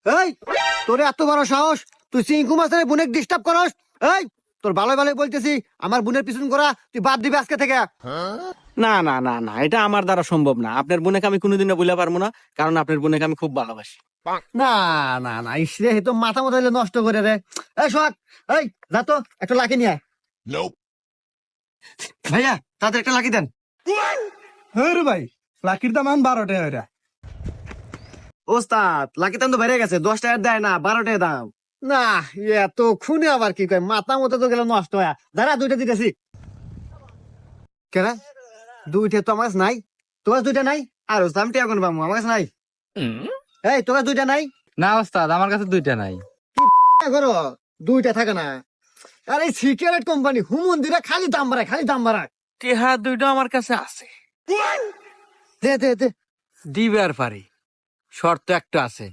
এই তোর এত বড় সাহস, তুই চিঙ্কু মাছের বোনের ডিস্টার্ব করস? এই তোর ভালো ভালো বলতেছি, আমার বোনের পিছন করা তুই বাদ দিবি আজকে থেকে। না না না না, এটা আমার দ্বারা সম্ভব না। আপনার বোনেকে আমি কোনোদিনও বলে পারবো না, কারণ আপনার বোনেকে আমি খুব ভালোবাসি। না না না, ইসরে তো মাথা মতো নষ্ট করে রে। এই সোহাগ, এই যা তো একটা লাকি নিয়ে আয়। ভাইয়া তাদের একটা লাকি দেন। হ্যাঁ রে ভাই, লাকির দাম এখন 12 টাকা ওইটা। ওস্তাদ লাকি দাম তো বেড়ে গেছে, 10 টাকার দেয় না, 12 টাকা দাম। না এত খুনে আবার কি কয়, মাথা মতো তো গেল নষ্ট হয়ে। দাঁড়া দুইটা দিতেছি। কেন দুইটা তো আমার কাছে নাই? তোমার দুইটা নাই? আর দাম টিয়া কোন পাবো, আমার কাছে নাই। এই তোমার দুইটা নাই? না ওস্তাদ, আমার কাছে দুইটা নাই। করো দুইটা থাকে না? আরে সিগারেট কোম্পানি হুমন দিরা খালি দাম বাড়ায়, খালি দাম বাড়ায়। টেহা দুইটা আমার কাছে আছে, দে দে দে। দিবে আর পারি। শর্ত একটা আছে,